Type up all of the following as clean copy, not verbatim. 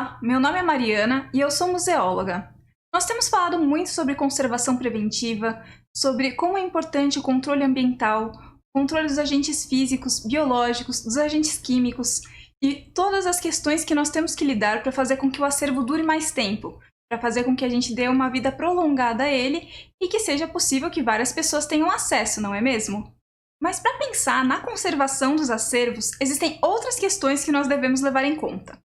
Olá, meu nome é Mariana e eu sou museóloga. Nós temos falado muito sobre conservação preventiva, sobre como é importante o controle ambiental, controle dos agentes físicos, biológicos, dos agentes químicos e todas as questões que nós temos que lidar para fazer com que o acervo dure mais tempo, para fazer com que a gente dê uma vida prolongada a ele e que seja possível que várias pessoas tenham acesso, não é mesmo? Mas para pensar na conservação dos acervos, existem outras questões que nós devemos levar em conta.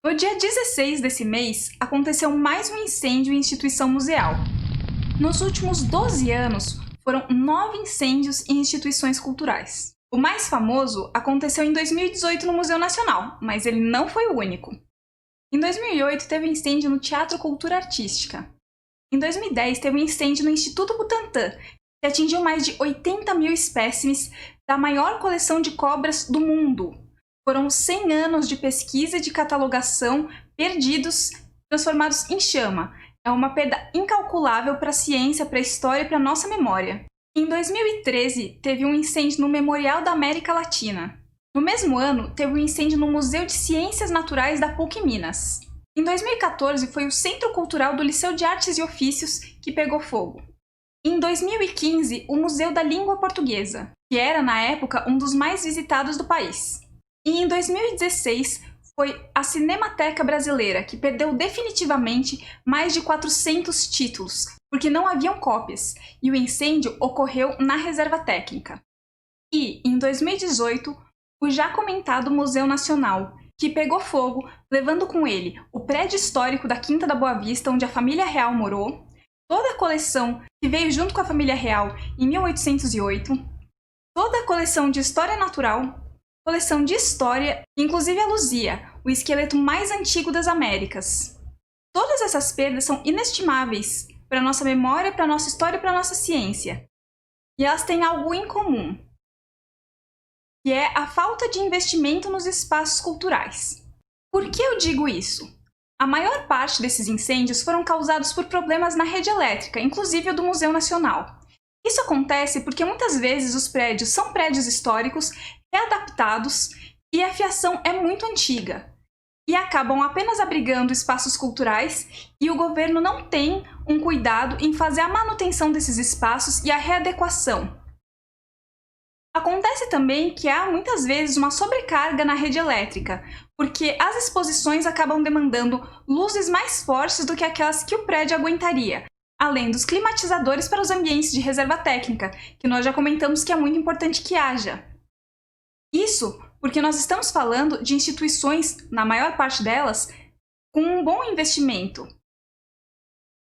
No dia 16 desse mês, aconteceu mais um incêndio em instituição museal. Nos últimos 12 anos, foram 9 incêndios em instituições culturais. O mais famoso aconteceu em 2018 no Museu Nacional, mas ele não foi o único. Em 2008, teve um incêndio no Teatro Cultura Artística. Em 2010, teve um incêndio no Instituto Butantan, que atingiu mais de 80 mil espécimes da maior coleção de cobras do mundo. Foram 100 anos de pesquisa e de catalogação perdidos, transformados em chama. É uma perda incalculável para a ciência, para a história e para a nossa memória. Em 2013, teve um incêndio no Memorial da América Latina. No mesmo ano, teve um incêndio no Museu de Ciências Naturais da PUC Minas. Em 2014, foi o Centro Cultural do Liceu de Artes e Ofícios que pegou fogo. Em 2015, o Museu da Língua Portuguesa, que era, na época, um dos mais visitados do país. E em 2016, foi a Cinemateca Brasileira, que perdeu definitivamente mais de 400 títulos, porque não haviam cópias, e o incêndio ocorreu na Reserva Técnica. E, em 2018, o já comentado Museu Nacional, que pegou fogo, levando com ele o prédio histórico da Quinta da Boa Vista, onde a família real morou, toda a coleção que veio junto com a família real em 1808, toda a coleção de História Natural, coleção de História, inclusive a Luzia, o esqueleto mais antigo das Américas. Todas essas perdas são inestimáveis para a nossa memória, para a nossa história e para a nossa ciência. E elas têm algo em comum, que é a falta de investimento nos espaços culturais. Por que eu digo isso? A maior parte desses incêndios foram causados por problemas na rede elétrica, inclusive o do Museu Nacional. Isso acontece porque muitas vezes os prédios são prédios históricos, readaptados, e a fiação é muito antiga. E acabam apenas abrigando espaços culturais e o governo não tem um cuidado em fazer a manutenção desses espaços e a readequação. Acontece também que há muitas vezes uma sobrecarga na rede elétrica, porque as exposições acabam demandando luzes mais fortes do que aquelas que o prédio aguentaria, além dos climatizadores para os ambientes de reserva técnica, que nós já comentamos que é muito importante que haja. Isso porque nós estamos falando de instituições, na maior parte delas, com um bom investimento,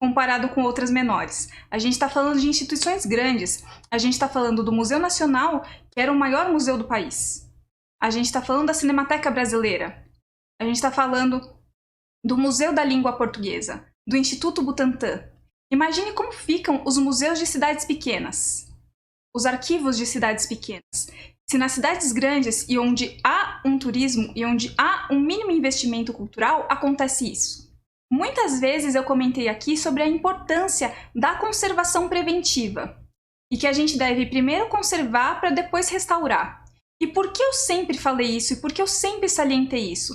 comparado com outras menores. A gente está falando de instituições grandes, a gente está falando do Museu Nacional, que era o maior museu do país. A gente está falando da Cinemateca Brasileira. A gente está falando do Museu da Língua Portuguesa, do Instituto Butantan. Imagine como ficam os museus de cidades pequenas, os arquivos de cidades pequenas. Se nas cidades grandes e onde há um turismo e onde há um mínimo investimento cultural, acontece isso. Muitas vezes eu comentei aqui sobre a importância da conservação preventiva e que a gente deve primeiro conservar para depois restaurar. E por que eu sempre falei isso e por que eu sempre salientei isso?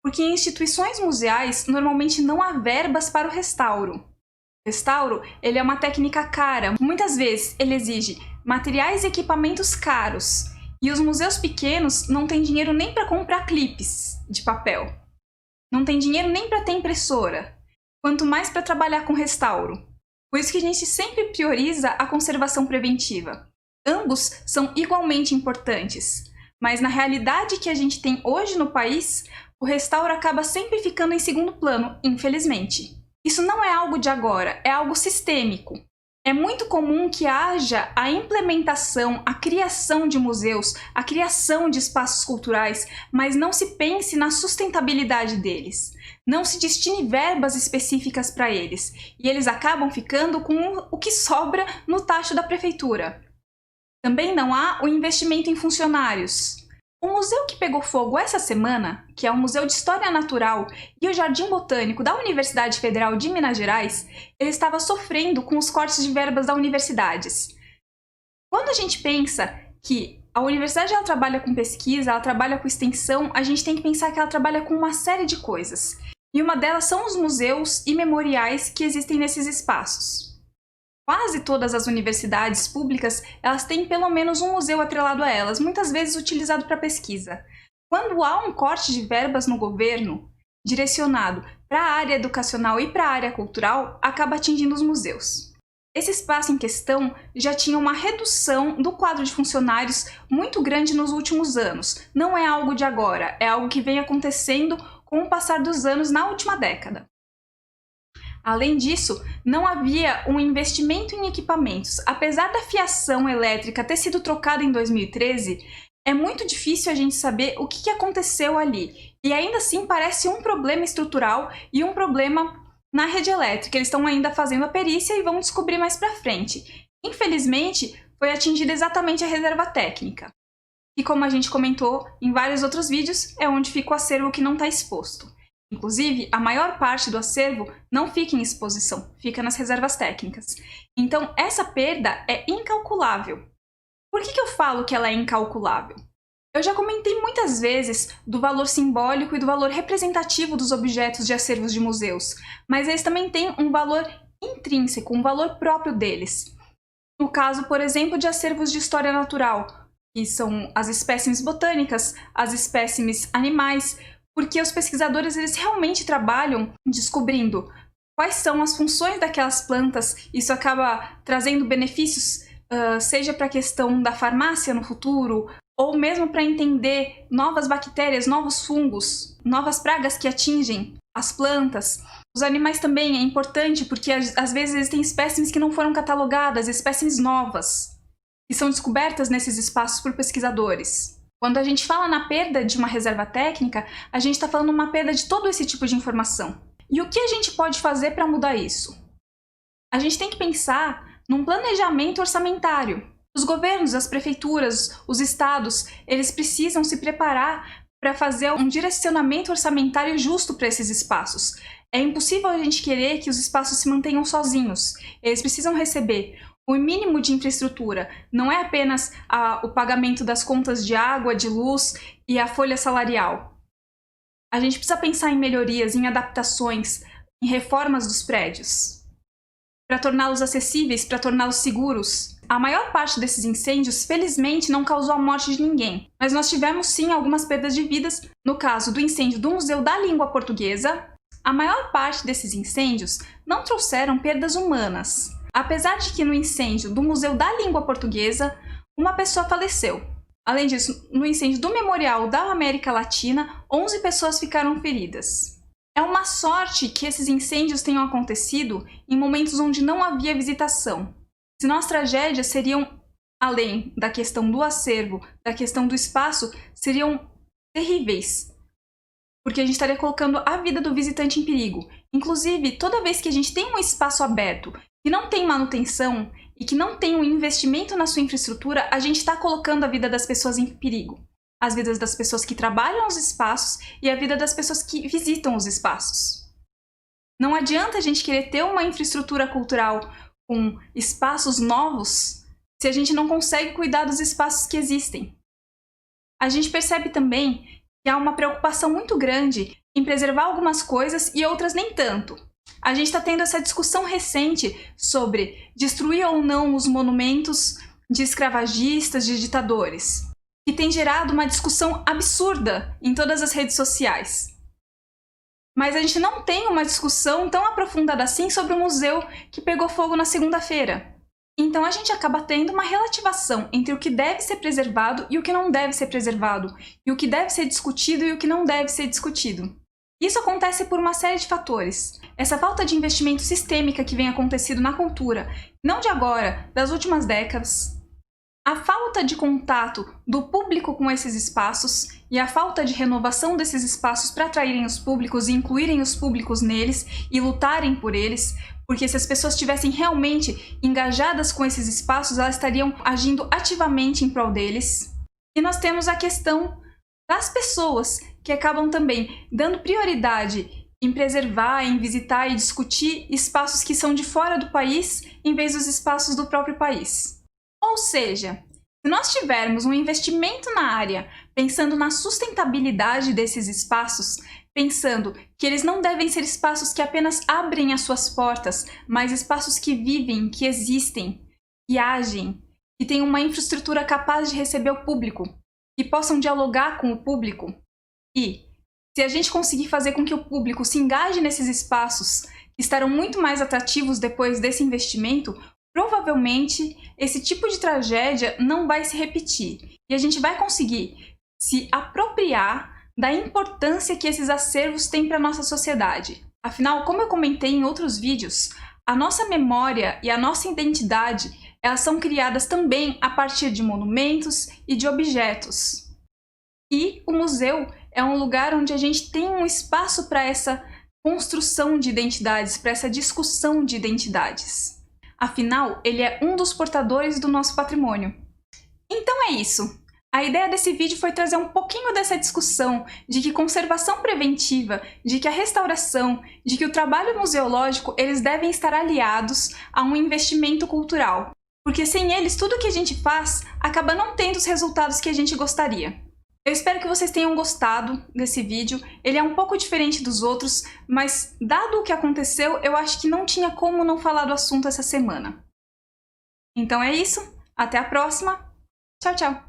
Porque em instituições museais normalmente não há verbas para o restauro. O restauro, ele é uma técnica cara. Muitas vezes ele exige materiais e equipamentos caros. E os museus pequenos não têm dinheiro nem para comprar clipes de papel. Não tem dinheiro nem para ter impressora, quanto mais para trabalhar com restauro. Por isso que a gente sempre prioriza a conservação preventiva. Ambos são igualmente importantes, mas na realidade que a gente tem hoje no país, o restauro acaba sempre ficando em segundo plano, infelizmente. Isso não é algo de agora, é algo sistêmico. É muito comum que haja a implementação, a criação de museus, a criação de espaços culturais, mas não se pense na sustentabilidade deles. Não se destine verbas específicas para eles, e eles acabam ficando com o que sobra no tacho da prefeitura. Também não há o investimento em funcionários. O museu que pegou fogo essa semana, que é o Museu de História Natural e o Jardim Botânico da Universidade Federal de Minas Gerais, ele estava sofrendo com os cortes de verbas das universidades. Quando a gente pensa que a universidade ela trabalha com pesquisa, ela trabalha com extensão, a gente tem que pensar que ela trabalha com uma série de coisas. e uma delas são os museus e memoriais que existem nesses espaços. Quase todas as universidades públicas, elas têm pelo menos um museu atrelado a elas, muitas vezes utilizado para pesquisa. Quando há um corte de verbas no governo, direcionado para a área educacional e para a área cultural, acaba atingindo os museus. Esse espaço em questão já tinha uma redução do quadro de funcionários muito grande nos últimos anos. Não é algo de agora, é algo que vem acontecendo com o passar dos anos na última década. Além disso, não havia um investimento em equipamentos. Apesar da fiação elétrica ter sido trocada em 2013, é muito difícil a gente saber o que aconteceu ali. E ainda assim parece um problema estrutural e um problema na rede elétrica. Eles estão ainda fazendo a perícia e vão descobrir mais para frente. Infelizmente, foi atingida exatamente a reserva técnica. E como a gente comentou em vários outros vídeos, é onde fica o acervo que não está exposto. Inclusive, a maior parte do acervo não fica em exposição, fica nas reservas técnicas. Então, essa perda é incalculável. Por que eu falo que ela é incalculável? Eu já comentei muitas vezes do valor simbólico e do valor representativo dos objetos de acervos de museus, mas eles também têm um valor intrínseco, um valor próprio deles. No caso, por exemplo, de acervos de história natural, que são as espécimes botânicas, as espécimes animais, porque os pesquisadores eles realmente trabalham descobrindo quais são as funções daquelas plantas. Isso acaba trazendo benefícios, seja para a questão da farmácia no futuro, ou mesmo para entender novas bactérias, novos fungos, novas pragas que atingem as plantas. Os animais também é importante porque às vezes existem espécimes que não foram catalogadas, espécimes novas, que são descobertas nesses espaços por pesquisadores. Quando a gente fala na perda de uma reserva técnica, a gente está falando uma perda de todo esse tipo de informação. E o que a gente pode fazer para mudar isso? A gente tem que pensar num planejamento orçamentário. Os governos, as prefeituras, os estados, eles precisam se preparar para fazer um direcionamento orçamentário justo para esses espaços. É impossível a gente querer que os espaços se mantenham sozinhos. Eles precisam receber o mínimo de infraestrutura. Não é apenas o pagamento das contas de água, de luz e a folha salarial. A gente precisa pensar em melhorias, em adaptações, em reformas dos prédios, para torná-los acessíveis, para torná-los seguros. A maior parte desses incêndios, felizmente, não causou a morte de ninguém, mas nós tivemos sim algumas perdas de vidas. No caso do incêndio do Museu da Língua Portuguesa, a maior parte desses incêndios não trouxeram perdas humanas. Apesar de que no incêndio do Museu da Língua Portuguesa, uma pessoa faleceu. Além disso, no incêndio do Memorial da América Latina, 11 pessoas ficaram feridas. É uma sorte que esses incêndios tenham acontecido em momentos onde não havia visitação. Senão as tragédias seriam, além da questão do acervo, da questão do espaço, seriam terríveis. Porque a gente estaria colocando a vida do visitante em perigo. Inclusive, toda vez que a gente tem um espaço aberto que não tem manutenção e que não tem um investimento na sua infraestrutura, a gente está colocando a vida das pessoas em perigo. As vidas das pessoas que trabalham os espaços e a vida das pessoas que visitam os espaços. Não adianta a gente querer ter uma infraestrutura cultural com espaços novos se a gente não consegue cuidar dos espaços que existem. A gente percebe também que há uma preocupação muito grande em preservar algumas coisas e outras nem tanto. A gente está tendo essa discussão recente sobre destruir ou não os monumentos de escravagistas, de ditadores, que tem gerado uma discussão absurda em todas as redes sociais. Mas a gente não tem uma discussão tão aprofundada assim sobre o museu que pegou fogo na segunda-feira. Então a gente acaba tendo uma relativação entre o que deve ser preservado e o que não deve ser preservado, e o que deve ser discutido e o que não deve ser discutido. Isso acontece por uma série de fatores. Essa falta de investimento sistêmica que vem acontecendo na cultura, não de agora, das últimas décadas, a falta de contato do público com esses espaços e a falta de renovação desses espaços para atraírem os públicos e incluírem os públicos neles e lutarem por eles, porque se as pessoas estivessem realmente engajadas com esses espaços, elas estariam agindo ativamente em prol deles. E nós temos a questão das pessoas que acabam também dando prioridade em preservar, em visitar e discutir espaços que são de fora do país em vez dos espaços do próprio país. Ou seja, se nós tivermos um investimento na área pensando na sustentabilidade desses espaços, pensando que eles não devem ser espaços que apenas abrem as suas portas, mas espaços que vivem, que existem, que agem, que têm uma infraestrutura capaz de receber o público, que possam dialogar com o público. E, se a gente conseguir fazer com que o público se engaje nesses espaços, que estarão muito mais atrativos depois desse investimento, provavelmente esse tipo de tragédia não vai se repetir. E a gente vai conseguir se apropriar da importância que esses acervos têm para a nossa sociedade. Afinal, como eu comentei em outros vídeos, a nossa memória e a nossa identidade, elas são criadas também a partir de monumentos e de objetos. E o museu é um lugar onde a gente tem um espaço para essa construção de identidades, para essa discussão de identidades. Afinal, ele é um dos portadores do nosso patrimônio. Então é isso! A ideia desse vídeo foi trazer um pouquinho dessa discussão de que conservação preventiva, de que a restauração, de que o trabalho museológico, eles devem estar aliados a um investimento cultural. Porque sem eles, tudo que a gente faz acaba não tendo os resultados que a gente gostaria. Eu espero que vocês tenham gostado desse vídeo. Ele é um pouco diferente dos outros, mas dado o que aconteceu, eu acho que não tinha como não falar do assunto essa semana. Então é isso, até a próxima. Tchau, tchau!